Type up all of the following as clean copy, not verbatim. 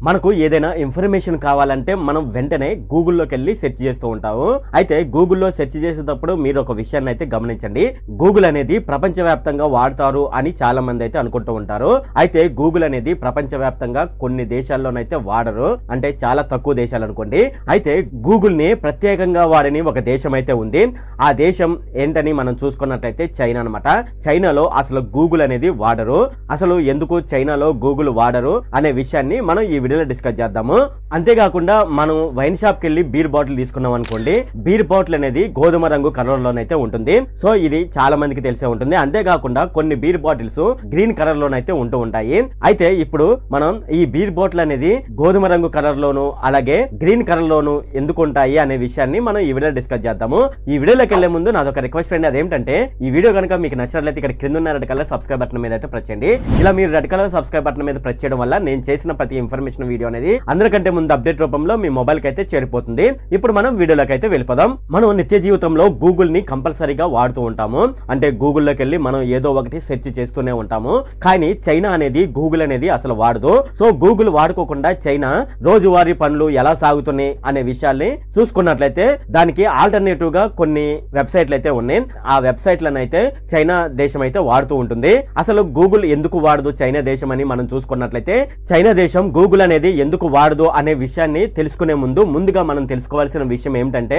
మనకు ఏదైనా ఇన్ఫర్మేషన్ కావాలంటే మనం వెంటనే గూగుల్లోకి వెళ్ళి సెర్చ్ చేస్తూ ఉంటాము. అయితే గూగుల్లో సెర్చ్ చేసేటప్పుడు మీరు ఒక విషయాన్ని అయితే గమనించండి. గూగుల్ అనేది ప్రపంచవ్యాప్తంగా వాడతారు అని చాలా మంది అయితే అనుకుంటూ ఉంటారు. అయితే గూగుల్ అనేది ప్రపంచవ్యాప్తంగా కొన్ని దేశాల్లోనైతే వాడరు, అంటే చాలా తక్కువ దేశాలు అనుకోండి. అయితే గూగుల్ ని ప్రత్యేకంగా వాడని ఒక దేశం అయితే ఉంది. ఆ దేశం ఏంటని మనం చూసుకున్నట్లయితే చైనా అనమాట. చైనాలో అసలు గూగుల్ అనేది వాడరు. అసలు ఎందుకు చైనాలో గూగుల్ వాడరు అనే విషయాన్ని మనం ఈ వీడియోలో డిస్కస్ చేద్దాము. అంతేకాకుండా మనం వైన్ షాప్ కి వెళ్ళి బీర్ బాటిల్ తీసుకున్నాం అనుకోండి, బీర్ బాటిల్ అనేది గోధుమ రంగు కలర్ లోనైతే ఉంటుంది. సో ఇది చాలా మందికి తెలిసే ఉంటుంది. అంతేకాకుండా కొన్ని బీర్ బాటిల్స్ గ్రీన్ కలర్ లోనైతే ఉంటూ ఉంటాయి. అయితే ఇప్పుడు మనం ఈ బీర్ బాటిల్ అనేది గోధుమ రంగు కలర్ లోను అలాగే గ్రీన్ కలర్ లోను ఎందుకు ఉంటాయి అనే విషయాన్ని మనం ఈ వీడియో డిస్కస్ చేద్దాము. ఈ వీడియోలోకి వెళ్లే ముందు నాదొక రిక్వెస్ట్ అండి. అదేంటంటే ఈ వీడియో కనుక మీకు నచ్చినట్లయితే ఇక్కడ కింద ఉన్న రెడ్ కలర్ సబ్స్క్రైబ్ బటన్ మీద అయితే ప్రెస్ చేయండి. ఇలా మీరు రెడ్ కలర్ సబ్స్క్రైబ్ బటన్ మీద ప్రెస్ చేయడం వల్ల నేను చేసిన ప్రతి ఇన్ఫర్మేషన్ వీడియో అనేది అందరికంటే ముందు అప్డేట్ రూపంలో మీ మొబైల్ కి అయితే చేరిపోతుంది. ఇప్పుడు మనం వీడియోలోకి అయితే వెళ్ళిపోదాం. మనం నిత్య జీవితంలో గూగుల్ ని కంపల్సరీగా వాడుతూ ఉంటాము. అంటే గూగుల్లోకి వెళ్ళి మనం ఏదో ఒకటి సెర్చ్ చేస్తూనే ఉంటాము. కానీ చైనా అనేది గూగుల్ అనేది అసలు వాడదు. సో గూగుల్ వాడుకోకుండా చైనా రోజువారీ పనులు ఎలా సాగుతున్నాయి అనే విషయాల్ని చూసుకున్నట్లయితే దానికి ఆల్టర్నేటివ్ గా కొన్ని వెబ్సైట్లు అయితే ఉన్నాయి. ఆ వెబ్సైట్లను అయితే చైనా దేశం అయితే వాడుతూ ఉంటుంది. అసలు గూగుల్ ఎందుకు వాడదు చైనా దేశం అని మనం చూసుకున్నట్లయితే చైనా దేశం గూగుల్ అనేది ఎందుకు వాడదు అనే విషయాన్ని తెలుసుకునే ముందుగా మనం తెలుసుకోవాల్సిన విషయం ఏమిటంటే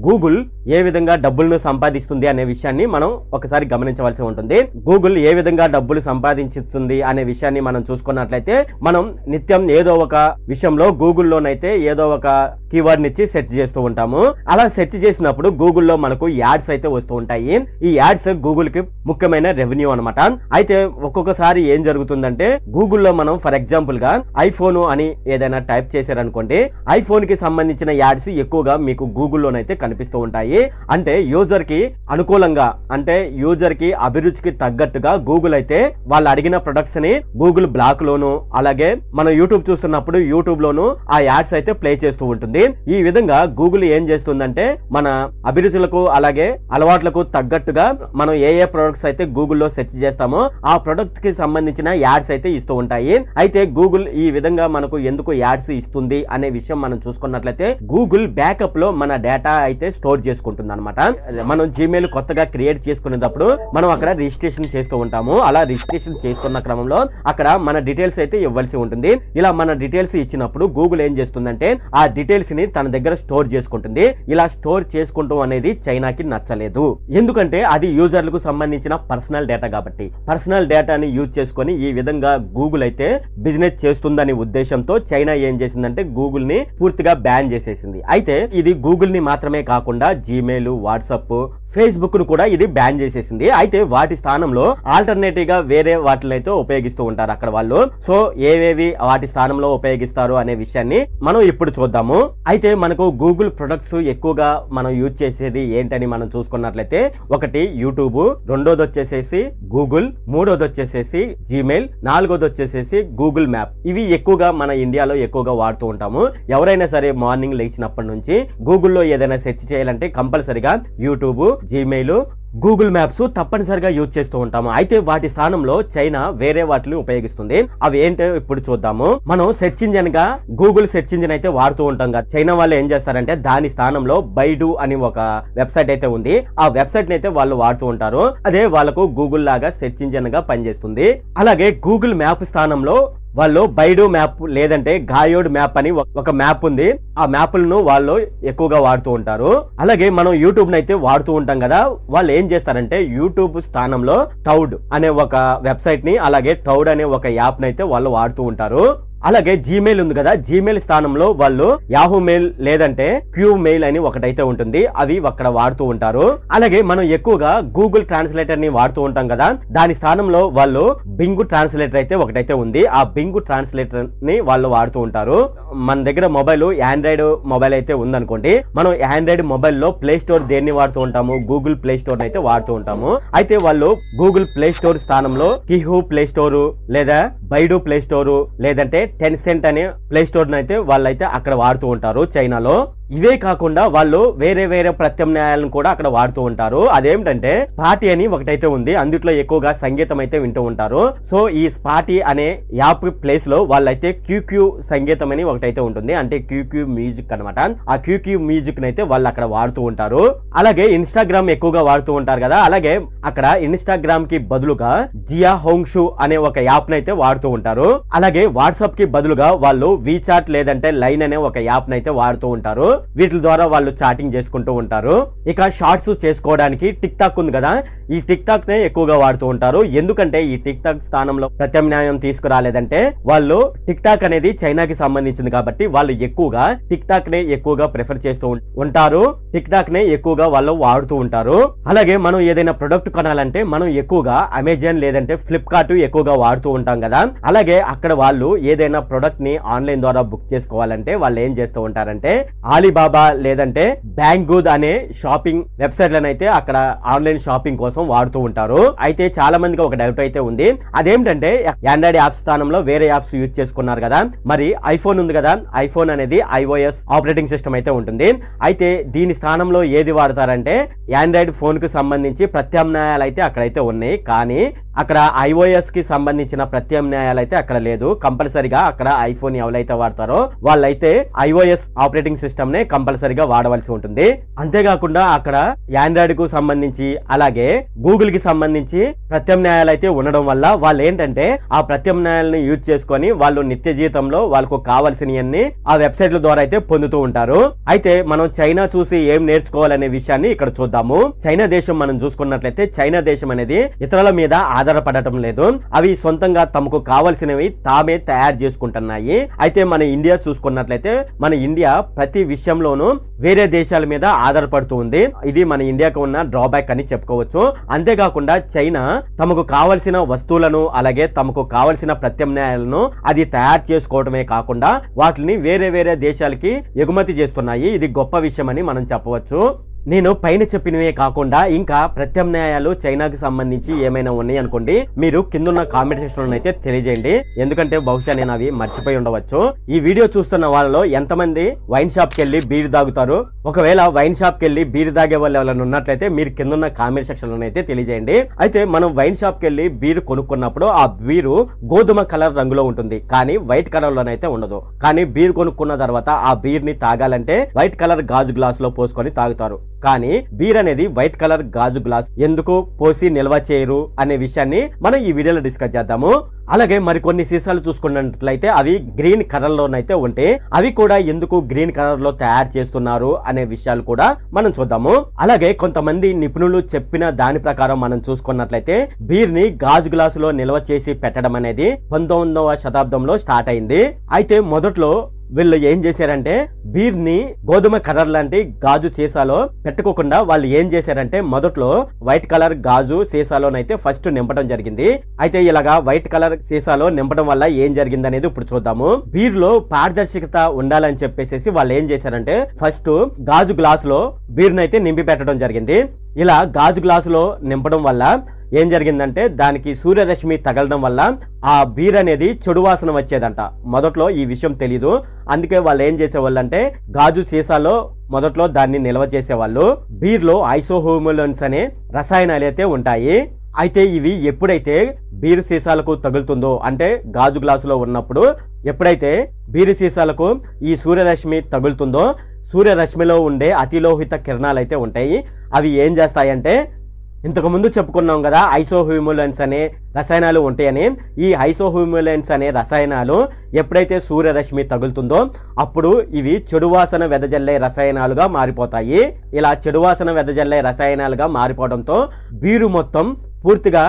గూగుల్ ఏ విధంగా డబ్బులను సంపాదిస్తుంది అనే విషయాన్ని మనం ఒకసారి గమనించవలసి ఉంటుంది. గూగుల్ ఏ విధంగా డబ్బులు సంపాదించుతుంది అనే విషయాన్ని మనం చూసుకున్నట్లయితే మనం నిత్యం ఏదో ఒక విషయంలో గూగుల్లోనైతే ఏదో ఒక కీవర్డ్ నిచ్చి సెర్చ్ చేస్తూ ఉంటాము. అలా సెర్చ్ చేసినప్పుడు గూగుల్లో మనకు యాడ్స్ అయితే వస్తూ ఉంటాయి. ఈ యాడ్స్ గూగుల్ కి ముఖ్యమైన రెవెన్యూ అనమాట. అయితే ఒక్కొక్కసారి ఏం జరుగుతుందంటే గూగుల్లో మనం ఫర్ ఎగ్జాంపుల్ గా ఐఫోన్ అని ఏదైనా టైప్ చేశారనుకోండి, ఐఫోన్ కి సంబంధించిన యాడ్స్ ఎక్కువగా మీకు గూగుల్లోనైతే కనిపిస్తూ ఉంటాయి. అంటే యూజర్ కి అనుకూలంగా, అంటే యూజర్ కి అభిరుచికి తగ్గట్టుగా గూగుల్ అయితే వాళ్ళు అడిగిన ప్రొడక్ట్స్ ని గూగుల్ బ్లాక్ లోను అలాగే మనం యూట్యూబ్ చూస్తున్నప్పుడు యూట్యూబ్ లోను ఆ యాడ్స్ అయితే ప్లే చేస్తూ ఉంటుంది. ఈ విధంగా గూగుల్ ఏం చేస్తుందంటే మన అభిరుచులకు అలాగే అలవాట్లకు తగ్గట్టుగా మనం ఏ ప్రొడక్ట్స్ అయితే గూగుల్లో సెర్చ్ చేస్తామో ఆ ప్రొడక్ట్ కి సంబంధించిన యాడ్స్ అయితే ఇస్తూ ఉంటాయి. అయితే గూగుల్ ఈ విధంగా మనకు ఎందుకు యాడ్స్ ఇస్తుంది అనే విషయం మనం చూసుకున్నట్లయితే గూగుల్ బ్యాకప్ లో మన డేటా అయితే స్టోర్ చేసుకుంటుంది అనమాట. మనం జీమెయిల్ కొత్తగా క్రియేట్ చేసుకునేటప్పుడు మనం అక్కడ రిజిస్ట్రేషన్ చేస్తూ ఉంటాము. అలా రిజిస్ట్రేషన్ చేసుకున్న క్రమంలో అక్కడ మన డీటెయిల్స్ అయితే ఇవ్వాల్సి ఉంటుంది. ఇలా మన డీటెయిల్స్ ఇచ్చినప్పుడు గూగుల్ ఏం చేస్తుందంటే ఆ డీటెయిల్స్ ని తన దగ్గర స్టోర్ చేసుకుంటుంది. ఇలా స్టోర్ చేసుకుంటాం అనేది చైనాకి నచ్చలేదు. ఎందుకంటే అది యూజర్లకు సంబంధించిన పర్సనల్ డేటా కాబట్టి. పర్సనల్ డేటాని యూజ్ చేసుకొని ఈ విధంగా గూగుల్ అయితే బిజినెస్ చేస్తుందనే ఉద్దేశంతో చైనా ఏం చేసిందంటే గూగుల్ ని పూర్తిగా బ్యాన్ చేసేసింది. అయితే ఇది గూగుల్ ని మాత్రమే కాకుండా జీమెయిల్, వాట్సాప్, ఫేస్బుక్ ను కూడా ఇది బ్యాన్ చేసేసింది. అయితే వాటి స్థానంలో ఆల్టర్నేటివ్ గా వేరే వాటిని అయితే ఉపయోగిస్తూ ఉంటారు అక్కడ వాళ్ళు. సో ఏవేవి వాటి స్థానంలో ఉపయోగిస్తారు అనే విషయాన్ని మనం ఇప్పుడు చూద్దాము. అయితే మనకు గూగుల్ ప్రొడక్ట్స్ ఎక్కువగా మనం యూజ్ చేసేది ఏంటని మనం చూసుకున్నట్లయితే ఒకటి యూట్యూబ్, రెండోది వచ్చేసేసి గూగుల్, మూడోది వచ్చేసేసి జీమెయిల్, నాలుగోది వచ్చేసేసి గూగుల్ మ్యాప్. ఇవి ఎక్కువగా మన ఇండియాలో ఎక్కువగా వాడుతూ ఉంటాము. ఎవరైనా సరే మార్నింగ్ లేచినప్పటి నుంచి గూగుల్లో ఏదైనా సెర్చ్ చేయాలంటే కంపల్సరిగా యూట్యూబ్, జీమెయిల్, గూగుల్ మ్యాప్స్ తప్పనిసరిగా యూజ్ చేస్తూ ఉంటాము. అయితే వాటి స్థానంలో చైనా వేరే వాటిని ఉపయోగిస్తుంది. అవి ఏంటో ఇప్పుడు చూద్దాము. మనం సెర్చ్ ఇంజిన్ గా గూగుల్ సెర్చ్ ఇంజిన్ అయితే వాడుతూ ఉంటాం కదా. చైనా వాళ్ళు ఏం చేస్తారంటే దాని స్థానంలో బైడు అని ఒక వెబ్సైట్ అయితే ఉంది. ఆ వెబ్సైట్ ని అయితే వాళ్ళు వాడుతూ ఉంటారు. అదే వాళ్ళకు గూగుల్ లాగా సెర్చ్ ఇంజిన్ గా పనిచేస్తుంది. అలాగే గూగుల్ మ్యాప్ స్థానంలో వాళ్ళు బైడు మ్యాప్ లేదంటే గాయోడ్ మ్యాప్ అని ఒక మ్యాప్ ఉంది. ఆ మ్యాప్లను వాళ్ళు ఎక్కువగా వాడుతూ ఉంటారు. అలాగే మనం యూట్యూబ్ అయితే వాడుతూ ఉంటాం కదా. వాళ్ళు ఏం చేస్తారంటే యూట్యూబ్ స్థానంలో టౌడ్ అనే ఒక వెబ్సైట్ ని అలాగే టౌడ్ అనే ఒక యాప్ అయితే వాళ్ళు వాడుతూ ఉంటారు. అలాగే జీమెయిల్ ఉంది కదా, జీమెయిల్ స్థానంలో వాళ్ళు యాహూ మెయిల్ లేదంటే క్యూ మెయిల్ అని ఒకటైతే ఉంటుంది. అవి అక్కడ వాడుతూ ఉంటారు. అలాగే మనం ఎక్కువగా గూగుల్ ట్రాన్స్లేటర్ ని వాడుతూ ఉంటాం కదా, దాని స్థానంలో వాళ్ళు బింగ్ ట్రాన్స్లేటర్ అయితే ఒకటైతే ఉంది. ఆ బింగ్ ట్రాన్స్లేటర్ ని వాళ్ళు వాడుతూ ఉంటారు. మన దగ్గర మొబైల్ ఆండ్రాయిడ్ మొబైల్ అయితే ఉందనుకోండి, మనం ఆండ్రాయిడ్ మొబైల్ లో ప్లే స్టోర్ దేన్ని వాడుతూ ఉంటాము, గూగుల్ ప్లే స్టోర్ అయితే వాడుతూ ఉంటాము. అయితే వాళ్ళు గూగుల్ ప్లే స్టోర్ స్థానంలో కిహూ ప్లే స్టోర్ లేదా బైడు ప్లే స్టోర్ లేదంటే టెన్సెంట్ అనే ప్లే స్టోర్ అయితే వాళ్ళైతే అక్కడ వాడుతూ ఉంటారు చైనాలో. ఇవే కాకుండా వాళ్ళు వేరే వేరే ప్రత్యామ్నాయాలను కూడా అక్కడ వాడుతూ ఉంటారు. అదేమిటంటే స్పాటీ అని ఒకటైతే ఉంది, అందుట్లో ఎక్కువగా సంగీతం అయితే వింటూ ఉంటారు. సో ఈ స్పాటీ అనే యాప్ ప్లేస్ లో వాళ్ళైతే క్యూక్యూ సంగీతం అని ఒకటైతే ఉంటుంది, అంటే క్యూక్యూ మ్యూజిక్ అనమాట. ఆ క్యూక్యూ మ్యూజిక్ అయితే వాళ్ళు అక్కడ వాడుతూ ఉంటారు. అలాగే ఇన్స్టాగ్రామ్ ఎక్కువగా వాడుతూ ఉంటారు కదా, అలాగే అక్కడ ఇన్స్టాగ్రామ్ కి బదులుగా జియా హోంగ్షు అనే ఒక యాప్ నైతే వాడుతూ ఉంటారు. అలాగే వాట్సాప్ కి బదులుగా వాళ్ళు వీచాట్ లేదంటే లైన్ అనే ఒక యాప్ నైతే వాడుతూ ఉంటారు. వీటి ద్వారా వాళ్ళు చాటింగ్ చేసుకుంటూ ఉంటారు. ఇక షార్ట్స్ చేసుకోవడానికి టిక్ టాక్ ఉంది కదా, ఈ టిక్ టాక్ నే ఎక్కువగా వాడుతూ ఉంటారు. ఎందుకంటే ఈ టిక్ టాక్ స్థానంలో ప్రత్యామ్నాయం తీసుకురాలేదంటే వాళ్ళు టిక్ టాక్ అనేది చైనాకి సంబంధించింది కాబట్టి వాళ్ళు ఎక్కువగా టిక్ టాక్ నే ఎక్కువగా ప్రిఫర్ చేస్తూ ఉంటారు. టిక్ టాక్ నే ఎక్కువగా వాళ్ళు వాడుతూ ఉంటారు. అలాగే మనం ఏదైనా ప్రొడక్ట్ కొనాలంటే మనం ఎక్కువగా అమెజాన్ లేదంటే ఫ్లిప్కార్ట్ ఎక్కువగా వాడుతూ ఉంటాం కదా, అలాగే అక్కడ వాళ్ళు ఏదైనా ప్రొడక్ట్ ని ఆన్లైన్ ద్వారా బుక్ చేసుకోవాలంటే వాళ్ళు ఏం చేస్తూ ఉంటారంటే ఆలీబాబా లేదంటే బ్యాంగూద్ అనే షాపింగ్ వెబ్సైట్లను అయితే అక్కడ ఆన్లైన్ షాపింగ్ కోసం వాడుతూ ఉంటారు. అయితే చాలా మందికి ఒక డౌట్ అయితే ఉంది, అదేమిటంటే ఆండ్రాయిడ్ యాప్ స్థానంలో వేరే యాప్స్ యూజ్ చేసుకున్నారు కదా, మరి ఐఫోన్ ఉంది కదా, ఐఫోన్ అనేది iOS ఆపరేటింగ్ సిస్టమ్ అయితే ఉంటుంది. అయితే దీని స్థానంలో ఏది వాడతారంటే ఆండ్రాయిడ్ ఫోన్ కు సంబంధించి ప్రత్యామ్నాయాలు అయితే అక్కడైతే ఉన్నాయి, కానీ అక్కడ iOS కి సంబంధించిన ప్రత్యామ్నాయాలు అయితే అక్కడ లేదు. కంపల్సరిగా అక్కడ ఐఫోన్ ఎవరైతే వాడతారో వాళ్ళైతే iOS ఆపరేటింగ్ సిస్టమ్ నే కంపల్సరిగా వాడవలసి ఉంటుంది. అంతేకాకుండా అక్కడ ఆండ్రాయిడ్ కు సంబంధించి అలాగే గూగుల్ కి సంబంధించి ప్రత్యామ్నాయాలు అయితే ఉండడం వల్ల వాళ్ళు ఏంటంటే ఆ ప్రత్యామ్నాయాలను యూజ్ చేసుకొని వాళ్ళు నిత్య జీవితంలో వాళ్ళకు కావాల్సినవన్నీ ఆ వెబ్సైట్ల ద్వారా అయితే పొందుతూ ఉంటారు. అయితే మనం చైనా చూసి ఏం నేర్చుకోవాలనే విషయాన్ని ఇక్కడ చూద్దాము. చైనా దేశం మనం చూసుకున్నట్లయితే చైనా దేశం అనేది ఇతరుల మీద ఆధారపడటం లేదు, అవి సొంతంగా తమకు కావాల్సినవి తామే తయారు చేసుకుంటున్నాయి. అయితే మన ఇండియా చూసుకున్నట్లయితే మన ఇండియా ప్రతి విషయంలోనూ వేరే దేశాల మీద ఆధారపడుతూ ఉంది. ఇది మన ఇండియాకు ఉన్న డ్రాబ్యాక్ అని చెప్పుకోవచ్చు. అంతేకాకుండా చైనా తమకు కావలసిన వస్తువులను అలాగే తమకు కావలసిన ప్రత్యామ్నాయాలను అది తయారు చేసుకోవడమే కాకుండా వాటిని వేరే వేరే దేశాలకి ఎగుమతి చేస్తున్నాయి. ఇది గొప్ప విషయం అని మనం చెప్పవచ్చు. నేను పైన చెప్పినవే కాకుండా ఇంకా ప్రత్యామ్నాయాలు చైనాకి సంబంధించి ఏమైనా ఉన్నాయి అనుకోండి, మీరు కింద కామెంట్ సెక్షన్ అయితే తెలియజేయండి, ఎందుకంటే బహుశా నేను అవి మర్చిపోయి ఉండవచ్చు. ఈ వీడియో చూస్తున్న వాళ్ళలో ఎంతమంది వైన్ షాప్ కి వెళ్ళి బీర్ తాగుతారు? ఒకవేళ వైన్ షాప్ కి వెళ్ళి బీర్ తాగే వాళ్ళు ఎవరైనా ఉన్నట్లయితే మీరు కింద కామెంట్ సెక్షన్ లో అయితే తెలియజేయండి. అయితే మనం వైన్ షాప్ కి వెళ్ళి బీర్ కొనుక్కున్నప్పుడు ఆ బీరు గోధుమ కలర్ రంగులో ఉంటుంది, కానీ వైట్ కలర్ లోనైతే ఉండదు. కానీ బీర్ కొనుక్కున్న తర్వాత ఆ బీర్ ని తాగాలంటే వైట్ కలర్ గాజు గ్లాస్ లో పోసుకొని తాగుతారు. కానీ బీర్ అనేది వైట్ కలర్ గాజు గ్లాస్ ఎందుకు పోసి నిల్వ చేయరు అనే విషయాన్ని మనం ఈ వీడియోలో డిస్కస్ చేద్దాము. అలాగే మరికొన్ని సీసాలు చూసుకున్నట్లయితే అవి గ్రీన్ కలర్ లోనైతే ఉంటాయి, అవి కూడా ఎందుకు గ్రీన్ కలర్ లో తయారు చేస్తున్నారు అనే విషయాలు కూడా మనం చూద్దాము. అలాగే కొంతమంది నిపుణులు చెప్పిన దాని ప్రకారం మనం చూసుకున్నట్లయితే బీర్ ని గాజు గ్లాసులో నిల్వ చేసి పెట్టడం అనేది 19వ శతాబ్దంలో స్టార్ట్ అయింది. అయితే మొదట్లో వీళ్ళు ఏం చేశారంటే బీర్ ని గోధుమ కలర్ లాంటి గాజు సీసాలో పెట్టుకోకుండా వాళ్ళు ఏం చేశారంటే మొదట్లో వైట్ కలర్ గాజు సీసాలోనైతే ఫస్ట్ నింపడం జరిగింది. అయితే ఇలాగా వైట్ కలర్ సీసాలో నింపడం వల్ల ఏం జరిగింది అనేది ఇప్పుడు చూద్దాము. బీర్ లో పారదర్శకత ఉండాలని చెప్పేసి వాళ్ళు ఏం చేశారంటే ఫస్ట్ గాజు గ్లాస్ లో బీర్ నైతే నింపి పెట్టడం జరిగింది. ఇలా గాజు గ్లాసులో నింపడం వల్ల ఏం జరిగిందంటే దానికి సూర్యరశ్మి తగలడం వల్ల ఆ బీర్ అనేది చెడు వాసన వచ్చేదంట. మొదట్లో ఈ విషయం తెలీదు, అందుకే వాళ్ళు ఏం చేసేవాళ్ళు అంటే గాజు సీసాలో మొదట్లో దాన్ని నిల్వ చేసేవాళ్ళు. బీర్ లో ఐసోహోమోలన్స్ అనే రసాయనాలు అయితే ఉంటాయి. అయితే ఇవి ఎప్పుడైతే బీరు సీసాలకు తగులుతుందో అంటే గాజు గ్లాసులో ఉన్నప్పుడు ఎప్పుడైతే బీరు సీసాలకు ఈ సూర్యరశ్మి తగులుతుందో సూర్యరశ్మిలో ఉండే అతిలోహిత కిరణాలు అయితే ఉంటాయి. అవి ఏం చేస్తాయంటే ఇంతకు ముందు చెప్పుకున్నాం కదా ఐసోహ్యూములెన్స్ అనే రసాయనాలు ఉంటాయని. ఈ ఐసోహ్యూములెన్స్ అనే రసాయనాలు ఎప్పుడైతే సూర్యరశ్మి తగులుతుందో అప్పుడు ఇవి చెడువాసన వెదజల్లే రసాయనాలుగా మారిపోతాయి. ఇలా చెడువాసన వెదజల్లే రసాయనాలుగా మారిపోవడంతో బీరు మొత్తం పూర్తిగా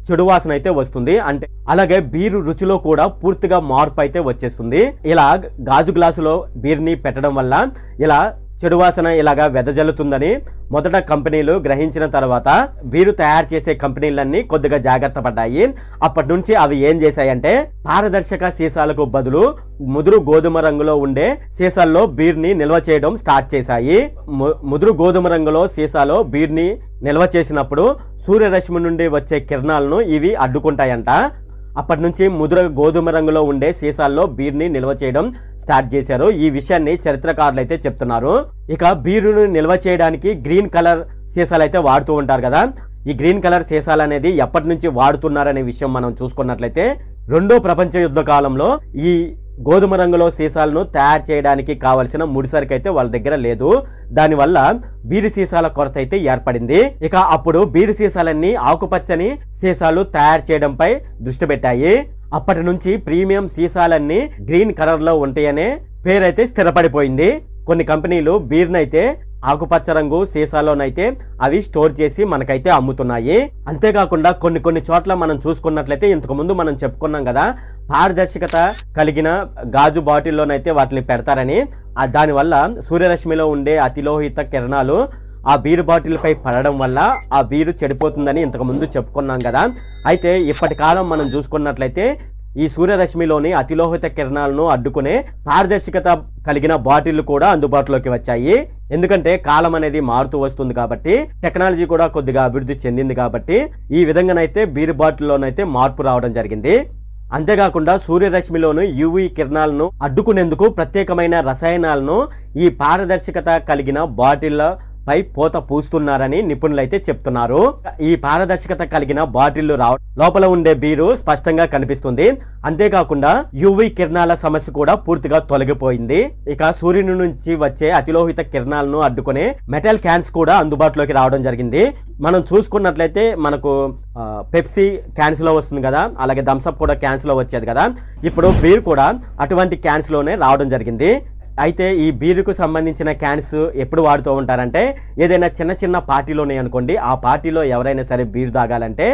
చెడు వాసన అయితే వస్తుంది. అంటే అలాగే బీరు రుచిలో కూడా పూర్తిగా మార్పు అయితే వచ్చేస్తుంది. ఇలా గాజు గ్లాసులో బీర్ని పెట్టడం వల్ల ఇలా చెడు వాసన ఇలాగా వెదజల్లుతుందని మొదట కంపెనీలు గ్రహించిన తర్వాత బీరు తయారు చేసే కంపెనీలన్నీ కొద్దిగా జాగ్రత్త పడ్డాయి. అప్పటి నుంచి అవి ఏం చేశాయంటే పారదర్శక సీసాలకు బదులు ముదురు గోధుమ రంగులో ఉండే సీసాల్లో బీర్ని నిల్వ చేయడం స్టార్ట్ చేశాయి. ముదురు గోధుమ రంగులో సీసాలో బీర్ని నిల్వ చేసినప్పుడు సూర్యరశ్మి నుండి వచ్చే కిరణాలను ఇవి అడ్డుకుంటాయంట. అప్పటి నుంచి ముదురు గోధుమ రంగులో ఉండే సీసాల్లో బీర్ని నిల్వ చేయడం స్టార్ట్ చేశారు. ఈ విషయాన్ని చరిత్రకారులు అయితే చెప్తున్నారు. ఇక బీరును నిల్వ చేయడానికి గ్రీన్ కలర్ సీసాలు అయితే వాడుతూ ఉంటారు కదా. ఈ గ్రీన్ కలర్ సీసాలు అనేది ఎప్పటి నుంచి వాడుతున్నారనే విషయం మనం చూసుకున్నట్లయితే రెండో ప్రపంచ యుద్ధ కాలంలో ఈ గోధుమ రంగులో సీసాలను తయారు చేయడానికి కావలసిన ముడిసరికి అయితే వాళ్ళ దగ్గర లేదు. దానివల్ల బీరు సీసాల కొరత అయితే ఏర్పడింది. ఇక అప్పుడు బీరు సీసాలన్నీ ఆకుపచ్చని సీసాలు తయారు చేయడంపై దృష్టి పెట్టాయి. అప్పటి నుంచి ప్రీమియం సీసాలన్నీ గ్రీన్ కలర్ లో ఉంటాయనే పేరైతే స్థిరపడిపోయింది. కొన్ని కంపెనీలు బీర్నైతే ఆకుపచ్చ రంగు సీసాలోనైతే అవి స్టోర్ చేసి మనకైతే అమ్ముతున్నాయి. అంతేకాకుండా కొన్ని చోట్ల మనం చూసుకున్నట్లయితే ఇంతకు ముందు మనం చెప్పుకున్నాం కదా, పారదర్శకత కలిగిన గాజు బాటిల్లోనైతే వాటిని పెడతారని. దానివల్ల సూర్యరశ్మిలో ఉండే అతిలోహిత కిరణాలు ఆ బీరు బాటిల్ పై పడడం వల్ల ఆ బీరు చెడిపోతుందని ఇంతకు ముందు చెప్పుకున్నాం కదా. అయితే ఇప్పటి కాలం మనం చూసుకున్నట్లయితే ఈ సూర్యరశ్మిలోని అతిలోహిత కిరణాలను అడ్డుకునే పారదర్శకత కలిగిన బాటిళ్లు కూడా అందుబాటులోకి వచ్చాయి. ఎందుకంటే కాలం అనేది మారుతూ వస్తుంది కాబట్టి, టెక్నాలజీ కూడా కొద్దిగా అభివృద్ధి చెందింది కాబట్టి ఈ విధంగానైతే బీరు బాటిల్లోనైతే మార్పు రావడం జరిగింది. అంతేకాకుండా సూర్యరశ్మిలోని యూవీ కిరణాలను అడ్డుకునేందుకు ప్రత్యేకమైన రసాయనాలను ఈ పారదర్శకత కలిగిన బాటిళ్ల పై పూత పూస్తున్నారని నిపుణులైతే చెప్తున్నారు. ఈ పారదర్శకత కలిగిన బాటిళ్లు లోపల ఉండే బీరు స్పష్టంగా కనిపిస్తుంది. అంతేకాకుండా యూవీ కిరణాల సమస్య కూడా పూర్తిగా తొలగిపోయింది. ఇక సూర్యుని నుంచి వచ్చే అతిలోహిత కిరణాలను అడ్డుకునే మెటల్ క్యాన్స్ కూడా అందుబాటులోకి రావడం జరిగింది. మనం చూసుకున్నట్లయితే మనకు పెప్సీ క్యాన్స్ లో వస్తుంది కదా, అలాగే థమ్స్అప్ కూడా క్యాన్స్ లో వచ్చేది కదా. ఇప్పుడు బీర్ కూడా అటువంటి క్యాన్స్ లోనే రావడం జరిగింది. అయితే ఈ బీరుకు సంబంధించిన క్యాన్స్ ఎప్పుడు వాడుతూ ఉంటారంటే ఏదైనా చిన్న పార్టీలు ఉన్నాయి అనుకోండి, ఆ పార్టీలో ఎవరైనా సరే బీర్ తాగాలంటే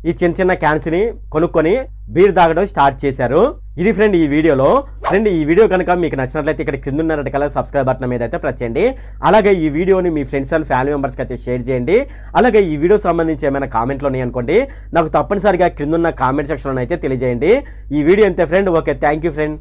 ఈ చిన్న క్యాన్స్ ని కొనుక్కొని బీర్ తాగడం స్టార్ట్ చేశారు. ఇది ఫ్రెండ్ ఈ వీడియోలో. ఫ్రెండ్ ఈ వీడియో కనుక మీకు నచ్చినట్లయితే ఇక్కడ కింద ఉన్న రెడ్ కలర్ సబ్స్క్రైబ్ బటన్ మీద అయితే ప్రెస్ చేయండి. అలాగే ఈ వీడియోని మీ ఫ్రెండ్స్ అండ్ ఫ్యామిలీ మెంబర్స్కి అయితే షేర్ చేయండి. అలాగే ఈ వీడియో సంబంధించి ఏమైనా కామెంట్లు ఉన్నాయి అనుకోండి, నాకు తప్పనిసరిగా కింద ఉన్న కామెంట్ సెక్షన్లో అయితే తెలియజేయండి. ఈ వీడియో అంతే friend. Okay, thank you friend.